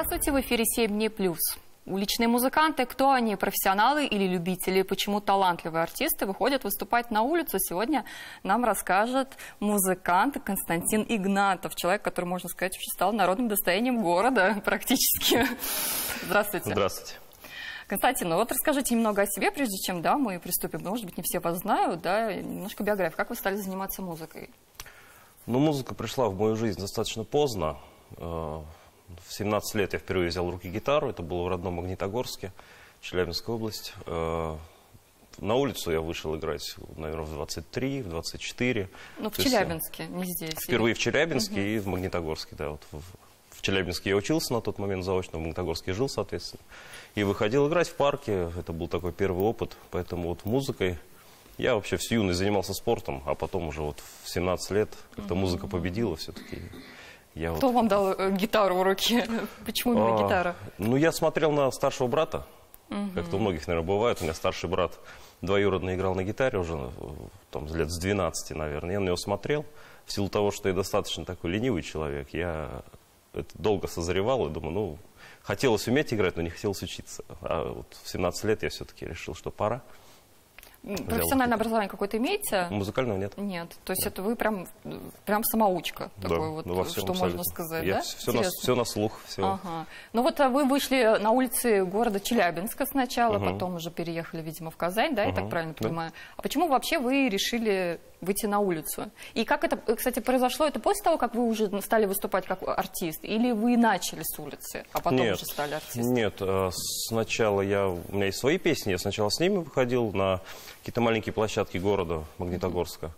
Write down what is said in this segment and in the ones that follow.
Здравствуйте, в эфире 7 дней плюс. Уличные музыканты, кто они, профессионалы или любители, почему талантливые артисты выходят выступать на улицу, сегодня нам расскажет музыкант Константин Игнатов, человек, который, можно сказать, уже стал народным достоянием города практически. Здравствуйте. Здравствуйте. Константин, ну вот расскажите немного о себе, прежде чем мы приступим. Может быть, не все вас знают, немножко биографии. Как вы стали заниматься музыкой? Ну, музыка пришла в мою жизнь достаточно поздно. В 17 лет я впервые взял в руки гитару. Это было в родном Магнитогорске, Челябинская область. На улицу я вышел играть, наверное, в 23, в 24. Ну, в Челябинске, не здесь. Впервые в Челябинске и в Магнитогорске, да. Вот в Челябинске я учился на тот момент заочно, в Магнитогорске жил, соответственно. И выходил играть в парке. Это был такой первый опыт. Поэтому вот музыкой... Я вообще всю юность занимался спортом, а потом уже вот в 17 лет как-то музыка победила все-таки. Кто вам дал гитару в руки? Почему именно гитара? Ну, я смотрел на старшего брата. Как-то у многих, наверное, бывает. У меня старший брат двоюродный играл на гитаре уже там, лет с 12, наверное. Я на него смотрел. В силу того, что я достаточно такой ленивый человек, я это долго созревал и думаю, ну, хотелось уметь играть, но не хотелось учиться. А вот в 17 лет я все-таки решил, что пора. Профессиональное образование какое-то имеете? Музыкального нет. Нет. То есть это вы прям самоучка, такой вот, во всем что абсолютно. можно сказать, Я да? все на слух. Все. Ага. Ну вот вы вышли на улицы города Челябинска сначала, потом уже переехали, видимо, в Казань, да, я так правильно понимаю? А почему вообще вы решили выйти на улицу? И как это, кстати, произошло? Это после того, как вы уже стали выступать как артист? Или вы начали с улицы, а потом уже стали артистом? Нет, сначала у меня есть свои песни, я сначала с ними выходил на какие-то маленькие площадки города Магнитогорска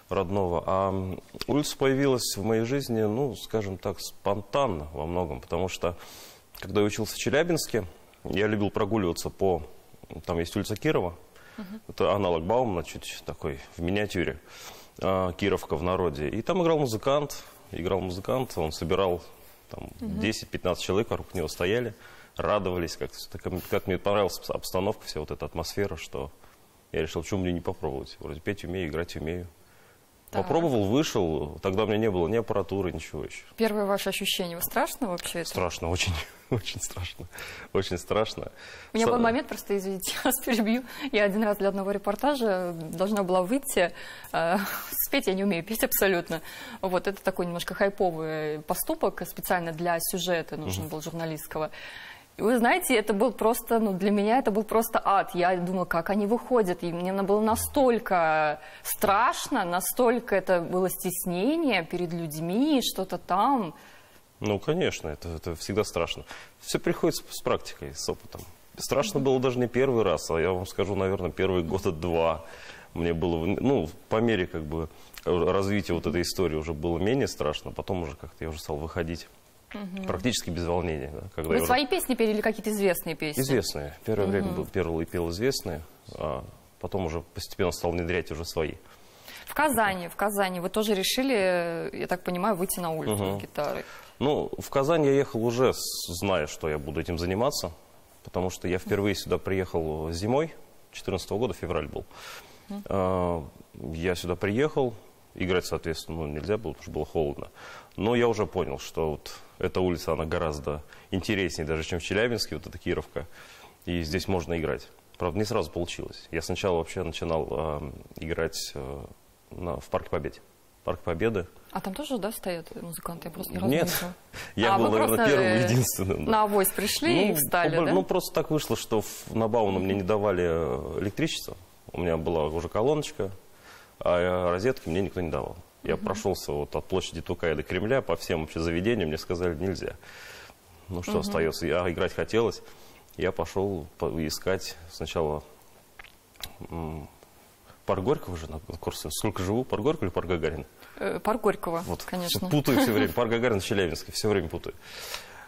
родного. А улица появилась в моей жизни, ну, скажем так, спонтанно во многом, потому что, когда я учился в Челябинске, я любил прогуливаться там есть улица Кирова, это аналог Баумана, чуть такой в миниатюре, Кировка в народе. И там играл музыкант, он собирал там 10-15 человек, вокруг него стояли, радовались, как мне понравилась обстановка, вся вот эта атмосфера, что я решил, почему мне не попробовать. Вроде петь умею, играть умею. Так. Попробовал, вышел, тогда у меня не было ни аппаратуры, ничего еще. Первое ваше ощущение, вы страшно вообще это? Страшно, очень, очень страшно, очень страшно. У меня был момент, просто, извините, я вас перебью. Я один раз для одного репортажа должна была выйти. Спеть я не умею, петь абсолютно. Вот, это такой немножко хайповый поступок, специально для сюжета нужен был журналистского. Вы знаете, это был просто, для меня это был просто ад. Я думала, как они выходят. И мне было настолько страшно, настолько это было стеснение перед людьми, что-то там. Ну, конечно, это всегда страшно. Все приходит с практикой, с опытом. Страшно было даже не первый раз, а я вам скажу, наверное, первые года 2. Мне было, по мере развития вот этой истории уже было менее страшно. Потом уже как-то я уже стал выходить. Практически без волнения. Да, когда вы свои песни пели или какие-то известные песни? Известные. Первое время пел известные, а потом уже постепенно стал внедрять уже свои. В Казани вы тоже решили, я так понимаю, выйти на улицу с гитарой? Ну, в Казань я ехал уже, зная, что я буду этим заниматься, потому что я впервые сюда приехал зимой 2014 года, февраль был. Я сюда приехал, играть, соответственно, нельзя было, потому что было холодно. Но я уже понял, что вот эта улица, она гораздо интереснее даже, чем в Челябинске, вот эта Кировка. И здесь можно играть. Правда, не сразу получилось. Я сначала вообще начинал играть в Парке Победы. Парк Победы. А там тоже, стоят музыканты? Я просто не разу Нет, не видела. я был, наверное, первым и единственным. На авось пришли и встали, да? Ну, просто так вышло, что на Баумана мне не давали электричество. У меня была уже колоночка, а розетки мне никто не давал. Я прошелся вот от площади Тукая до Кремля, по всем вообще заведениям, мне сказали, нельзя. Ну, что остается? Играть хотелось. Я пошел искать сначала парк Горького же на курсе. Сколько живу? Парк Горького или парк Гагарина? Парк Горького, вот, конечно. Путаю все время. Парк Гагарина в Челябинске, все время путаю.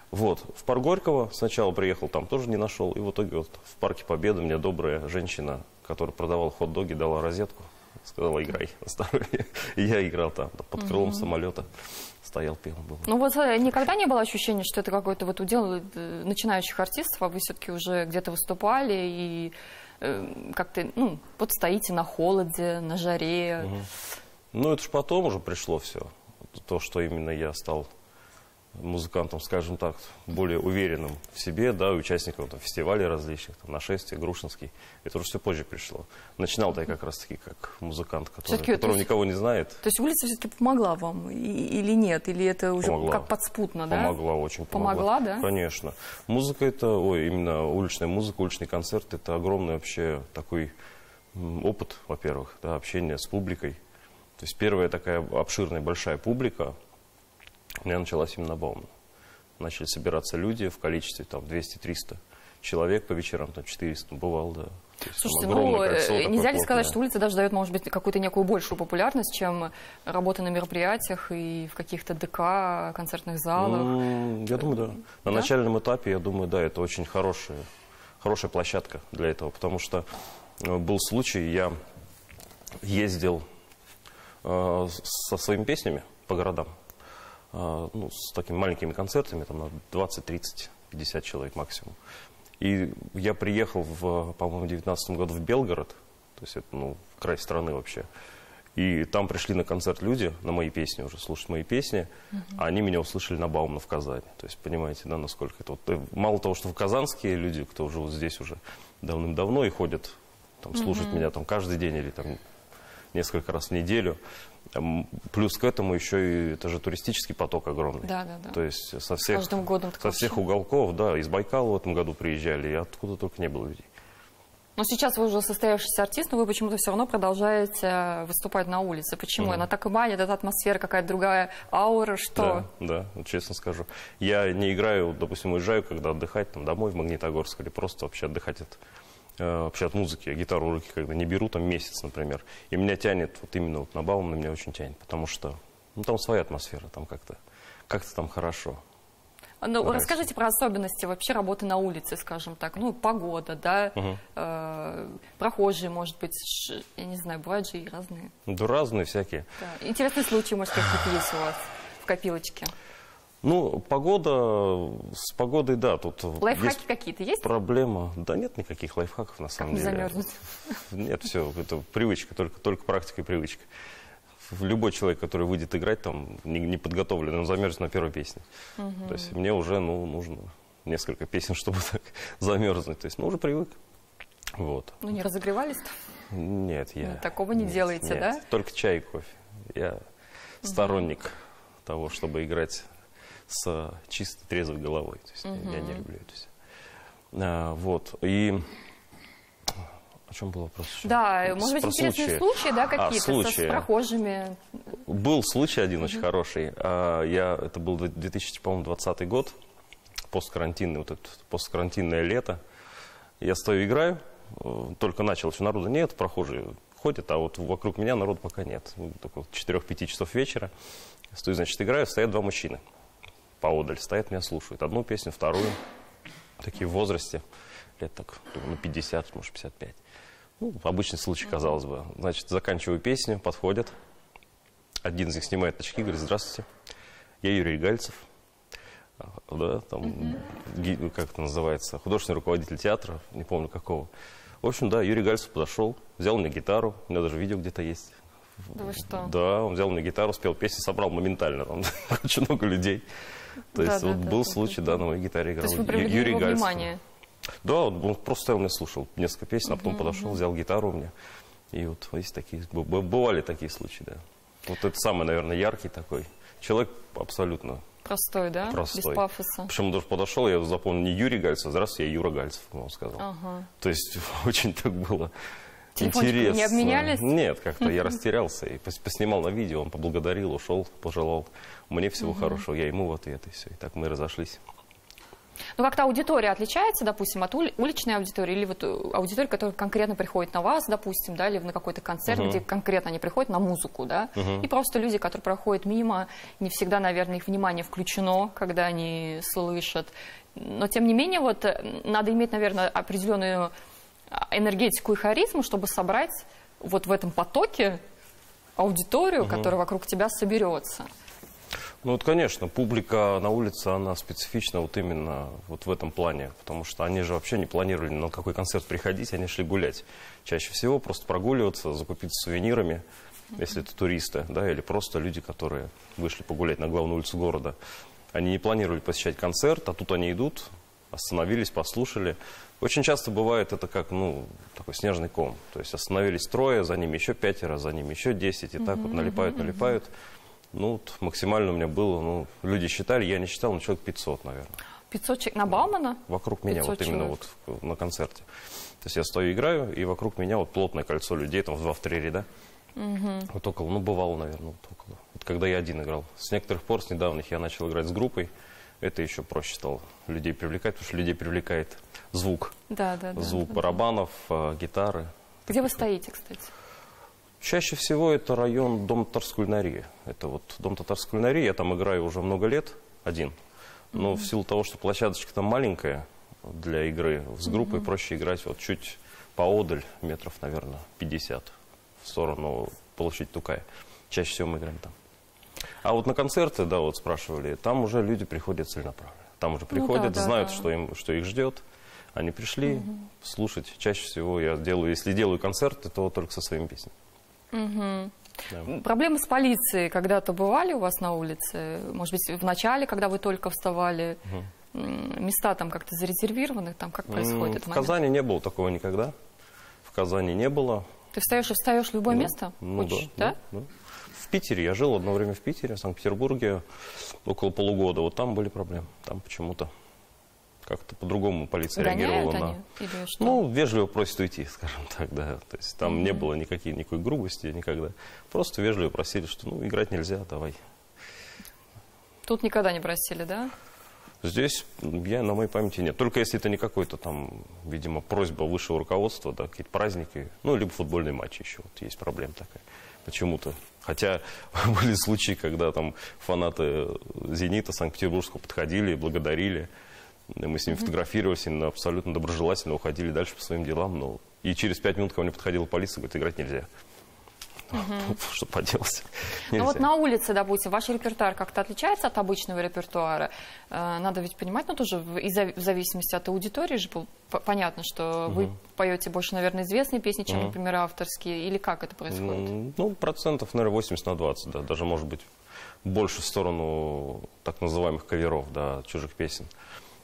Вот, в парк Горького сначала приехал, там тоже не нашел. И в итоге вот в Парке Победы мне добрая женщина, которая продавала хот-доги, дала розетку. Сказала, играй на здоровье. И я играл там, под крылом самолета. Стоял, пел. Был. Ну вот никогда не было ощущения, что это какой-то вот удел начинающих артистов, а вы все-таки уже где-то выступали и как-то, вот стоите на холоде, на жаре. Ну, это ж потом уже пришло все. То, что именно я стал музыкантам, скажем так, более уверенным в себе, да, участникам там, фестивалей различных, там, «Нашествие», «Грушинский». Это уже все позже пришло. Начинал-то я как раз-таки как музыкант, которого никого не знает. То есть улица все-таки помогла вам или нет? Или это уже как подспутно, да? Помогла, очень помогла. Помогла, да? Конечно. Музыка это, именно уличная музыка, уличный концерт, это огромный вообще такой опыт, во-первых, да, общения с публикой. То есть первая такая обширная, большая публика у меня началась именно на Баумана. Начали собираться люди в количестве там 200-300 человек по вечерам, там 400, бывало, да. Слушайте, ну нельзя ли сказать, что улица даже дает, может быть, какую-то некую большую популярность, чем работа на мероприятиях и в каких-то ДК, концертных залах? Я думаю, да. На начальном этапе, я думаю, да, это очень хорошая площадка для этого, потому что был случай, я ездил со своими песнями по городам, ну, с такими маленькими концертами, там на 20, 30, 50 человек максимум. И я приехал, по-моему, в 2019 году в Белгород, то есть это, ну, край страны вообще. И там пришли на концерт люди, на мои песни уже, слушать мои песни, а они меня услышали на Баумана в Казани. То есть, понимаете, да, насколько это... Вот, мало того, что в казанские люди, кто живут здесь уже давным-давно и ходят, там, слушать меня там каждый день или там несколько раз в неделю. Плюс к этому еще и это же туристический поток огромный. Да, да, да. То есть со всех годом уголков, да, из Байкала в этом году приезжали, и откуда только не было людей. Но сейчас вы уже состоявшийся артист, но вы почему-то все равно продолжаете выступать на улице. Почему? Она так и манит, эта атмосфера, какая-то другая аура, что... Да, вот честно скажу. Я не играю, допустим, уезжаю, когда отдыхать там, домой в Магнитогорск, или просто вообще отдыхать от музыки. Я гитару в руки когда не беру, там месяц, например. И меня тянет, вот именно вот на Баумана меня очень тянет, потому что, ну, там своя атмосфера, там как-то там хорошо. Ну, расскажите про особенности вообще работы на улице, скажем так. Ну, погода, да, прохожие, может быть, я не знаю, бывают же и разные. Да, разные всякие. Да. Интересные случаи, может, какие-то есть у вас в копилочке? Ну, с погодой, да, тут лайфхаки есть какие-то есть? Проблема. Да нет никаких лайфхаков, на самом деле. Не замерзнуть? Нет, все, это привычка, только практика и привычка. Любой человек, который выйдет играть, там, не подготовленный, он замерзнет на первой песне. То есть мне уже, нужно несколько песен, чтобы так замерзнуть. То есть, уже привык. Вот. Ну, не разогревались-то? Нет, я... Такого не делаете, да? Только чай и кофе. Я сторонник того, чтобы играть с чисто трезвой головой. То есть я не люблю это все. Вот. И... О чем был вопрос еще? Да, может быть, интересные случаи, да, какие-то с прохожими? Был случай один очень хороший. Это был 2020 год, посткарантинный, вот это посткарантинное лето. Я стою, играю, только начал, еще народу нет, прохожие ходят, а вот вокруг меня народу пока нет. Только 4-5 часов вечера. Стою, значит, играю, стоят два мужчины поодаль, стоят, меня слушают. Одну песню, вторую, такие в возрасте, лет так, 50, может, 55. Ну, обычный случай, казалось бы. Значит, заканчиваю песню, подходят. Один из них снимает очки, говорит: здравствуйте, я Юрий Гальцев. Да, там, как это называется, художественный руководитель театра, не помню какого. В общем, да, Юрий Гальцев подошел, взял мне гитару, у меня даже видео где-то есть. Да вы что? Да, он взял мне гитару, спел песню, собрал моментально, там очень много людей. То есть вот был случай, да, на моей гитаре играл Юрий Гальцев. Внимание. Да, он просто стоял, меня слушал несколько песен, а потом подошел, взял гитару у меня. И вот есть такие, бывали такие случаи, да. Вот это самый, наверное, яркий такой. Человек абсолютно простой, да? Простой. Без пафоса. Причем он даже подошел, я запомнил, не Юрий Гальцев, здравствуйте, я Юра Гальцев, он сказал. То есть очень так было интересно. Не обменялись? Нет, как-то я растерялся и поснимал на видео, он поблагодарил, ушел, пожелал мне всего хорошего, я ему в ответ, и все. И так мы разошлись. Ну, как-то аудитория отличается, допустим, от уличной аудитории, или вот аудитория, которая конкретно приходит на вас, допустим, да, или на какой-то концерт, где конкретно они приходят на музыку, да, и просто люди, которые проходят мимо, не всегда, наверное, их внимание включено, когда они слышат. Но, тем не менее, вот надо иметь, наверное, определенную энергетику и харизму, чтобы собрать вот в этом потоке аудиторию, которая вокруг тебя соберется. Ну вот, конечно, публика на улице, она специфична вот именно вот в этом плане, потому что они же вообще не планировали на какой концерт приходить, они шли гулять. Чаще всего просто прогуливаться, закупиться сувенирами, если это туристы, да, или просто люди, которые вышли погулять на главную улицу города. Они не планировали посещать концерт, а тут они идут, остановились, послушали. Очень часто бывает это как, ну, такой снежный ком. То есть остановились трое, за ними еще 5, за ними еще 10, и так вот налипают. Ну, вот максимально у меня было, ну, люди считали, я не считал, но человек 500, наверное. 500 человек на Baumannа? Вокруг меня, вот именно вот на концерте. То есть я стою, играю, и вокруг меня вот плотное кольцо людей, там в 2-3 ряда. Вот около, ну, бывало, наверное, вот около. Вот когда я один играл. С некоторых пор, с недавних, я начал играть с группой. Это еще проще стало людей привлекать, потому что людей привлекает звук. Звук барабанов, гитары. Где вы стоите, кстати? Чаще всего это район Дом татарской кулинарии. Это вот Дом татарской кулинарии, я там играю уже много лет, один. Но в силу того, что площадочка там маленькая для игры, с группой проще играть вот чуть поодаль, метров, наверное, 50 в сторону получить Тукай. Чаще всего мы играем там. А вот на концерты, да, вот спрашивали, там уже люди приходят целенаправленно. Там уже приходят, знают, что их ждет. Они пришли слушать. Чаще всего я делаю, если делаю концерты, то только со своими песнями. Да. Проблемы с полицией когда-то бывали у вас на улице? Может быть, в начале, когда вы только вставали? Места там как-то зарезервированы? Там как происходит этот момент? В Казани не было такого никогда. В Казани не было. Ты встаешь в любое место? Ну, да. В Питере. Я жил одно время в Питере, в Санкт-Петербурге, около полугода. Вот там были проблемы. Там почему-то как-то по-другому полиция реагировала на... Или что? Ну, вежливо просит уйти, скажем так, да. То есть там не было никакой грубости никогда. Просто вежливо просили, что, ну, играть нельзя, давай. Тут никогда не просили, да? Здесь на моей памяти нет. Только если это не какой-то там, видимо, просьба высшего руководства, да, какие-то праздники, ну, либо футбольные матчи еще. Вот есть проблема такая. Почему-то. Хотя были случаи, когда там фанаты «Зенита» Санкт-Петербургского подходили и благодарили. Мы с ними фотографировались, и абсолютно доброжелательно уходили дальше по своим делам. Но... И через 5 минут ко мне подходила полиция, говорит, играть нельзя. Что поделать? Ну вот на улице, допустим, ваш репертуар как-то отличается от обычного репертуара? Надо ведь понимать, ну тоже в зависимости от аудитории же понятно, что вы поете больше, наверное, известные песни, чем, например, авторские, или как это происходит? Ну, процентов, наверное, 80/20, да, даже, может быть, больше в сторону так называемых каверов, да, чужих песен.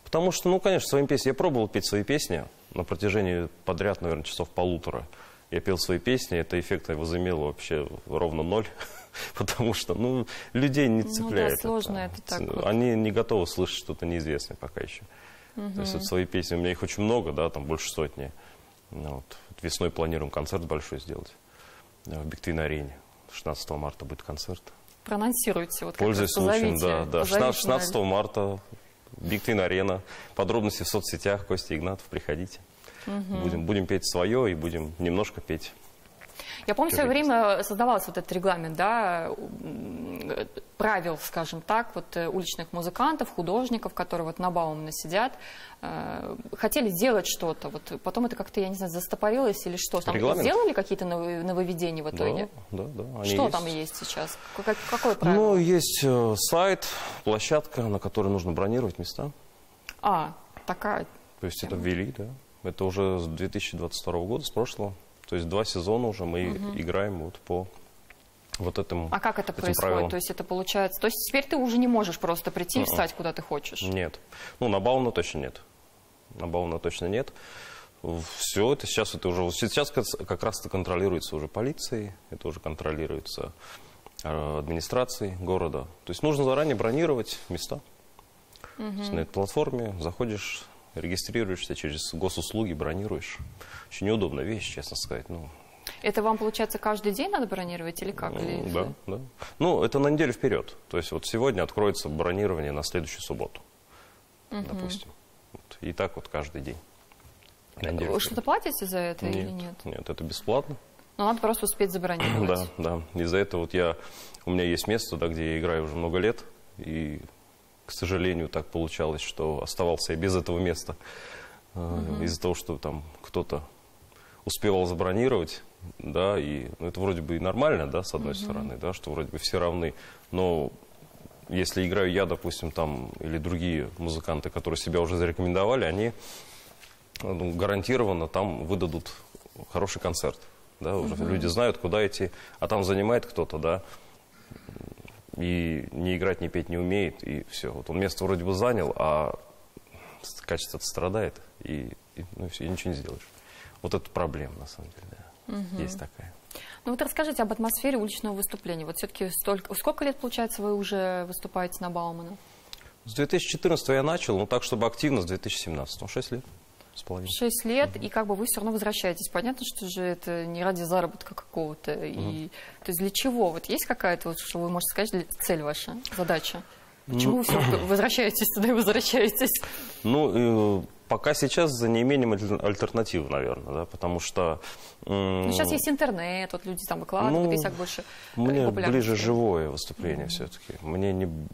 Потому что, ну, конечно, своими песнями, я пробовал петь свои песни на протяжении подряд, наверное, часов 1,5. Я пел свои песни, это эффект возымело вообще ровно 0, потому что, ну, людей не цепляет. Ну, да, сложно это так вот. Они не готовы слышать что-то неизвестное пока еще. То есть вот свои песни, у меня их очень много, да, там больше 100. Ну, вот весной планируем концерт большой сделать в Бигтвин-арене. 16 марта будет концерт. Проанонсируйте. Вот пользуясь случаем, да. 16 марта Бигтвин-арена. Подробности в соцсетях. Костя Игнатов, приходите. Будем петь свое и будем немножко петь. Я помню, в свое время создавался вот этот регламент, да, правил, скажем так, вот уличных музыкантов, художников, которые вот на Baumannе сидят, хотели сделать что-то, вот потом это как-то, я не знаю, застопорилось или что. Там сделали какие-то нововведения в итоге? Да. Что есть. Там есть сейчас? Какое правило? Ну, есть сайт, площадка, на которой нужно бронировать места. Такая. То есть это ввели, да. Это уже с 2022 года, с прошлого. То есть 2 сезона уже мы играем вот по вот этому. А как это происходит? Правилам. То есть это получается... То есть теперь ты уже не можешь просто прийти и встать, куда ты хочешь? Нет. Ну, на Baumannе точно нет. На Baumannе точно нет. Все это сейчас как раз это контролируется уже полицией, это уже контролируется администрацией города. То есть нужно заранее бронировать места. То есть на этой платформе заходишь, регистрируешься через госуслуги, бронируешь. Очень неудобная вещь, честно сказать. Ну, это вам, получается, каждый день надо бронировать или как? Да. Ну, это на неделю вперед. То есть вот сегодня откроется бронирование на следующую субботу, допустим. Вот. И так вот каждый день. Вы что-то платите за это или нет? Нет, это бесплатно. Но надо просто успеть забронировать. Да. Из-за этого вот у меня есть место, где я играю уже много лет. И, к сожалению, так получалось, что оставался я без этого места. Из-за того, что там кто-то успевал забронировать, да, и это вроде бы и нормально, да, с одной стороны, да, что вроде бы все равны, но если играю я, допустим, там, или другие музыканты, которые себя уже зарекомендовали, они гарантированно там выдадут хороший концерт, да, уже люди знают, куда идти, а там занимает кто-то, да, и ни играть, ни петь не умеет, и все. Вот он место вроде бы занял, а качество страдает, и все, и ничего не сделаешь. Вот это проблема, на самом деле, да. Есть такая. Ну вот расскажите об атмосфере уличного выступления. Вот все-таки сколько лет, получается, вы уже выступаете на Баумана? С 2014 я начал, но так, чтобы активно, с 2017. 6 лет с половиной. 6 лет, и как бы вы все равно возвращаетесь. Понятно, что же это не ради заработка какого-то. И, то есть для чего? Вот есть какая-то, вот, что вы можете сказать, цель ваша, задача? Почему вы все возвращаетесь туда и возвращаетесь? Ну, пока сейчас за неимением альтернативы, наверное, да, потому что... Ну, сейчас есть интернет, вот люди там выкладывают, и так больше мне ближе живое выступление все-таки.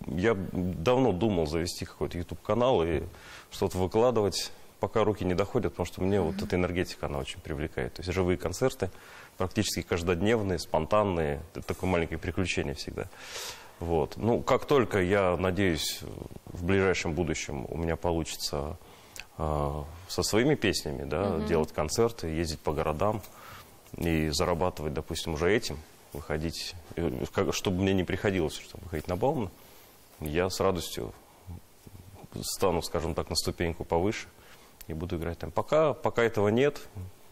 Я давно думал завести какой-то YouTube-канал и что-то выкладывать, пока руки не доходят, потому что мне вот эта энергетика, она очень привлекает. То есть живые концерты, практически каждодневные, спонтанные, это такое маленькое приключение всегда. Вот. Ну, как только, я надеюсь, в ближайшем будущем у меня получится со своими песнями, да, делать концерты, ездить по городам и зарабатывать, допустим, уже этим, выходить, чтобы мне не приходилось выходить на Баумана, я с радостью стану, скажем так, на ступеньку повыше и буду играть там. Пока этого нет,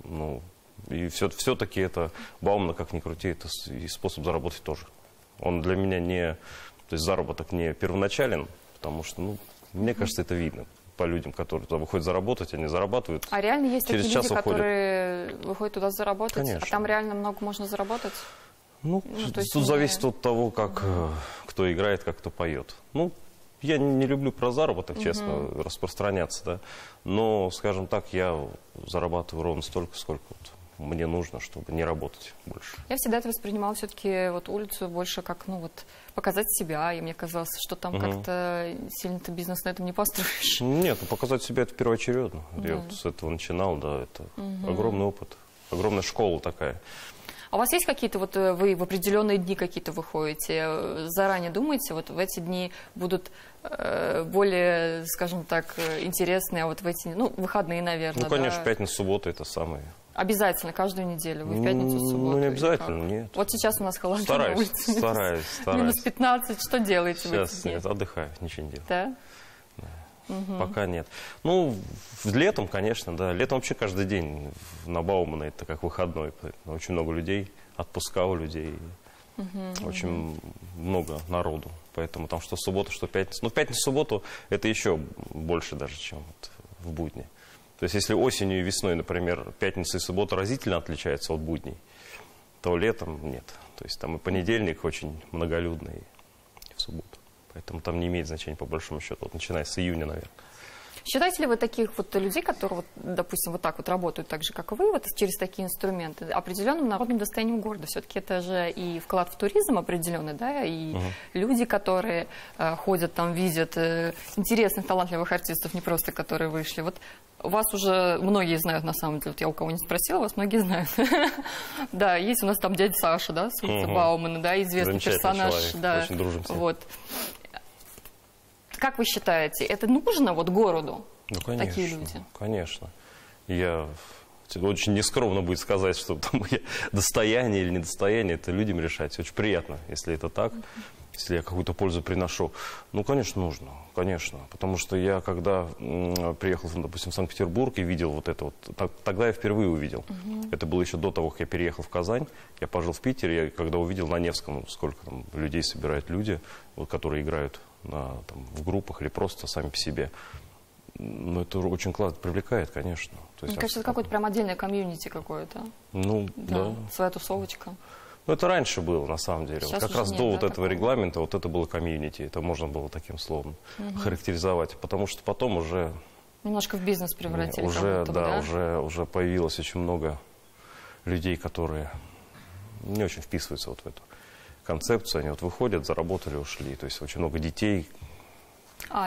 ну, и все-таки это Баумана, как ни крути, это и способ заработать тоже. Он для меня то есть заработок не первоначален, потому что, ну, мне кажется, это видно по людям, которые туда выходят заработать, они зарабатывают. А реально есть через такие час люди, уходят. которые выходят туда заработать? Конечно. А там реально много можно заработать? Ну, тут зависит от того, как кто играет, как кто поет. Ну, я не люблю про заработок, честно, распространяться, да. Но, скажем так, я зарабатываю ровно столько, сколько вот мне нужно, чтобы не работать больше. Я всегда это воспринимала все-таки вот улицу больше как, ну вот, показать себя, и мне казалось, что там как-то сильно-то бизнес на этом не построишь. Нет, ну, показать себя это первоочередно. Я вот с этого начинал, да, это огромный опыт, огромная школа такая. А у вас есть какие-то, вот вы в определенные дни какие-то выходите, заранее думаете, вот в эти дни будут более, скажем так, интересные, а вот в эти, ну, выходные, наверное, Ну, конечно, да? пятница, суббота это самые. Обязательно, каждую неделю, вы в пятницу, в субботу? Ну, не обязательно, нет. Вот сейчас у нас холодно на улице. Стараюсь. Минус 15, что делаете в эти Сейчас дни? нет, отдыхаю, ничего не делаю. Да? Пока нет. Ну, летом, конечно, да. Летом вообще каждый день на Баумана это как выходной. Очень много людей, отпуска у людей. Очень много народу. Поэтому там что суббота, что пятница. Ну, в пятницу-субботу это еще больше даже, чем вот в будни. То есть, если осенью и весной, например, пятница и суббота разительно отличаются от будней, то летом нет. То есть, там и понедельник очень многолюдный, и в субботу. Поэтому там не имеет значения, по большому счету, вот, начиная с июня, наверное. Считаете ли вы таких вот людей, которые, вот, допустим, вот так вот работают, так же, как и вы, вот через такие инструменты, определенным народным достоянием города? Все-таки это же и вклад в туризм определенный, да, и люди, которые ходят там, видят интересных, талантливых артистов, не просто которые вышли. Вот вас уже многие знают, на самом деле, вот я у кого не спросила, вас многие знают. Да, есть у нас там дядя Саша, да, с улицы Баумана, да, известный персонаж. Да, очень дружим. Вот. Как вы считаете, это нужно вот городу? Ну, конечно, такие люди? Конечно. Я очень нескромно будет сказать, что там достояние или недостояние, это людям решать. Очень приятно, если это так, если я какую-то пользу приношу. Ну, конечно, нужно, конечно. Потому что я, когда приехал, допустим, в Санкт-Петербург и видел вот это вот, тогда я впервые увидел. Это было еще до того, как я переехал в Казань. Я пожил в Питере, я когда увидел на Невском, сколько там людей собирают люди, вот, которые играют в группах или просто сами по себе. Ну, это очень классно, привлекает, конечно. То есть, мне кажется, это какое-то прям отдельное комьюнити какое-то. Ну, да. Своя тусовочка. Ну, это раньше было, на самом деле. Вот как раз нет, до да, вот этого такого регламента, вот это было комьюнити. Это можно было таким словом характеризовать. Потому что потом уже... Немножко в бизнес превратили. Уже появилось очень много людей, которые не очень вписываются вот в эту концепцию. Они вот выходят, заработали, ушли. То есть очень много детей,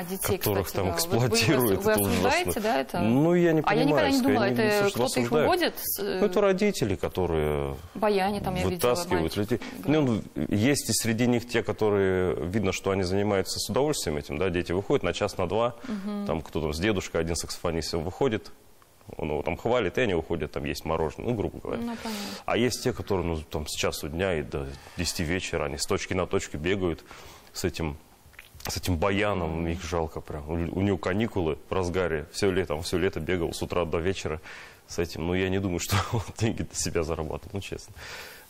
детей, которых кстати, там да. эксплуатируют. Вы осуждаете, да, это? Ну, я не понимаю. Я никогда не думала, это что кто-то их уводит? Это родители, которые баяне там, я видела, вытаскивают людей. Ну, есть и среди них те, которые, видно, что они занимаются с удовольствием этим, да, дети выходят на час, на два, там кто-то с дедушкой, один саксофонист выходит, Он его там хвалит, и они уходят, там есть мороженое, ну, грубо говоря. Ну, понятно. А есть те, которые, ну, там, с часу дня и до 10 вечера, они с точки на точку бегают с этим баяном, их жалко прям. У него каникулы в разгаре, все лето бегал с утра до вечера с этим. Ну, я не думаю, что он деньги для себя зарабатывал, ну, честно.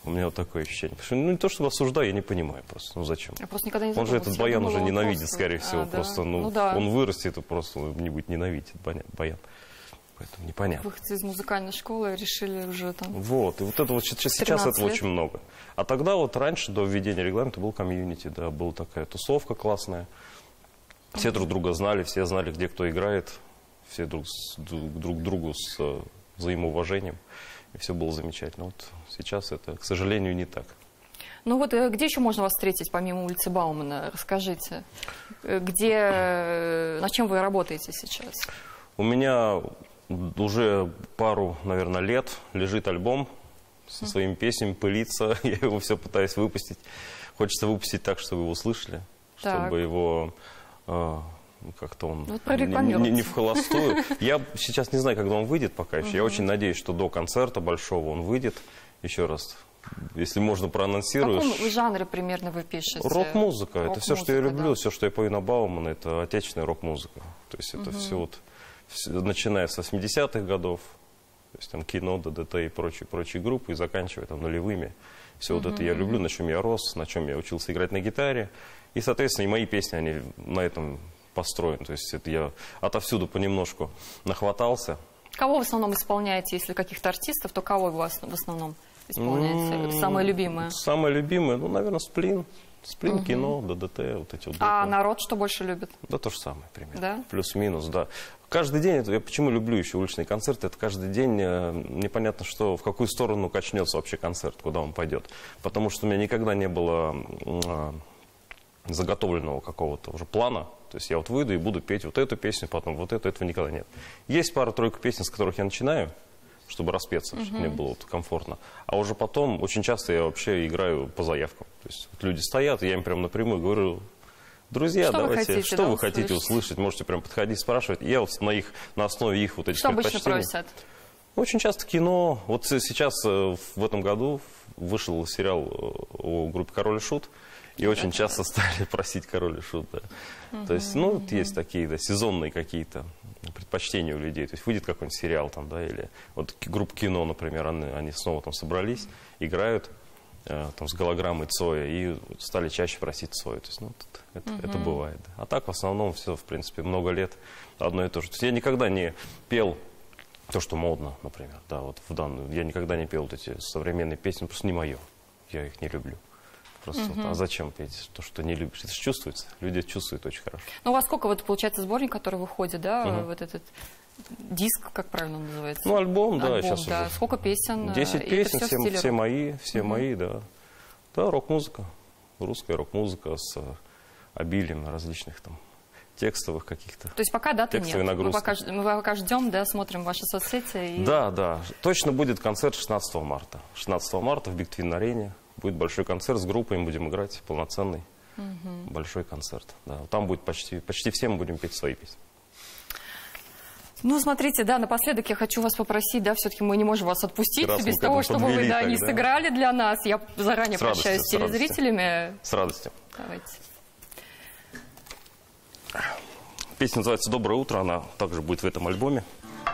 У меня вот такое ощущение. Потому что, ну, не то, чтобы осуждаю, я не понимаю просто. Ну, зачем? Я просто никогда не Он же этот баян уже ненавидит, просто... скорее всего. Да. Просто, ну, да. он вырастет и просто не будет ненавидеть баян. Поэтому непонятно. Выходцы из музыкальной школы решили уже там... Вот, и вот это вот сейчас этого очень много. А тогда вот раньше, до введения регламента, был комьюнити, да, была такая тусовка классная. Все друг друга знали, все знали, где кто играет. Все друг к другу с взаимоуважением. И все было замечательно. Вот сейчас это, к сожалению, не так. Ну вот где еще можно вас встретить, помимо улицы Баумана? Расскажите. Над чем вы работаете сейчас? У меня уже пару, наверное, лет лежит альбом со своими песнями, пылится. Я его все пытаюсь выпустить. Хочется выпустить так, чтобы его услышали. Чтобы его... как-то он не в холостую. Я сейчас не знаю, когда он выйдет пока еще. Я очень надеюсь, что до концерта большого он выйдет. Еще раз, если можно, проанонсирую. В каком жанре примерно вы пишете? Рок-музыка. Это все, что я люблю, да. все, что я пою на Баумана, это отечественная рок-музыка. То есть это все вот, начиная с 80-х годов, то есть там Кино, ДДТ и прочие группы, и заканчивая там нулевыми. Все вот это я люблю, на чем я рос, на чем я учился играть на гитаре. И, соответственно, и мои песни, они на этом построен. То есть это я отовсюду понемножку нахватался. Кого в основном исполняете? Если каких-то артистов, то кого вы в основном исполняете? Самое любимое? Самое любимое, ну, наверное, Сплин. Сплин, Кино, ДДТ, вот эти вот. А народ что больше любит? Да, то же самое примерно. Да? Плюс-минус, да. Каждый день, я почему люблю еще уличные концерты, это каждый день непонятно, что, в какую сторону качнется вообще концерт, куда он пойдет. Потому что у меня никогда не было заготовленного какого-то уже плана. То есть я вот выйду и буду петь вот эту песню, потом вот эту, этого никогда нет. Есть пара-тройка песен, с которых я начинаю, чтобы распеться, чтобы мне было вот комфортно. А уже потом, очень часто я вообще играю по заявкам. То есть вот люди стоят, и я им прям напрямую говорю: друзья, давайте, что вы хотите услышать? Можете прям подходить, спрашивать. И я вот на основе их вот этих предпочтений... Что обычно просят? Очень часто кино. Вот сейчас, в этом году, вышел сериал о группе «Король и Шут». И очень часто стали просить «Король и Шут». Да. То есть, ну, вот есть такие, да, сезонные какие-то предпочтения у людей. То есть выйдет какой-нибудь сериал там, да, или вот группа «Кино», например, они снова там собрались, играют там с голограммой Цоя и стали чаще просить Цоя. То есть, ну, это бывает. Да. А так, в основном, все, в принципе, много лет одно и то же. То есть я никогда не пел то, что модно, например, да, вот в данную. Я никогда не пел вот эти современные песни, просто не мое. Я их не люблю. Просто вот, а зачем петь то, что не любишь? Это же чувствуется. Люди чувствуют очень хорошо. Ну, у вас сколько, вот, получается, сборник, который выходит, да, вот этот диск, как правильно он называется? Ну, альбом, да, сейчас да. уже. Сколько песен? 10 песен, все мои, да. Да, рок-музыка, русская рок-музыка с обилием различных там текстовых каких-то. То есть пока даты нет? Мы пока ждем, да, смотрим ваши соцсети. И... Да. Точно будет концерт 16 марта. 16 марта в Биг Твин-арене. Будет большой концерт с группой, мы будем играть, полноценный большой концерт. Да. Там будет почти все мы будем петь свои песни. Ну, смотрите, да, напоследок я хочу вас попросить, да, все-таки мы не можем вас отпустить без того, чтобы вы, да, не сыграли для нас. Я заранее прощаюсь с телезрителями. С радостью. Давайте. Песня называется «Доброе утро», она также будет в этом альбоме.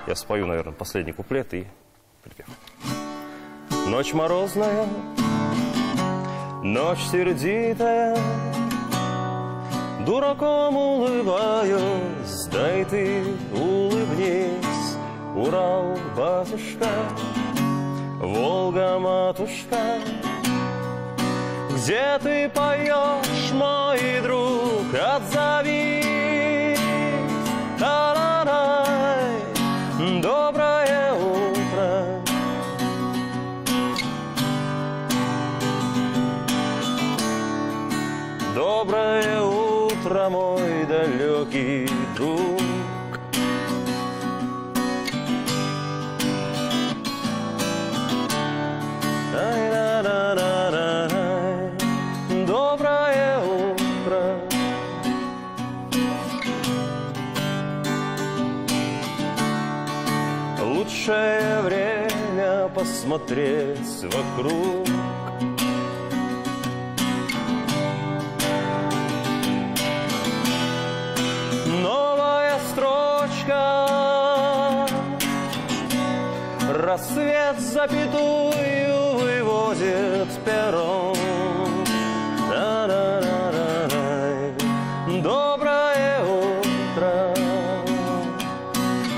Я спою, наверное, последний куплет и припев. Ночь морозная, ночь сердитая, дураком улыбаюсь, дай ты улыбнись. Урал, батюшка, Волга, матушка, где ты поешь, мой друг, отзовись. Та-ра-рай, доброе утро. Доброе утро, мой далекий друг. Доброе утро. посмотреть вокруг. Новая строчка, рассвет запятую выводит пером. Доброе утро,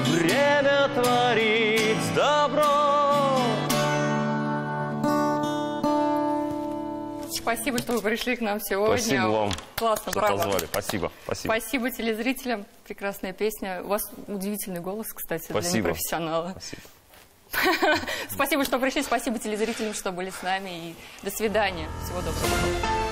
время творить добро. Спасибо, что вы пришли к нам сегодня. Спасибо вам, Классно, что правда. позвали. Спасибо, спасибо. Спасибо телезрителям. Прекрасная песня. У вас удивительный голос, кстати, для Спасибо. непрофессионала. Спасибо. Спасибо, что пришли. Спасибо телезрителям, что были с нами. И до свидания. Всего доброго.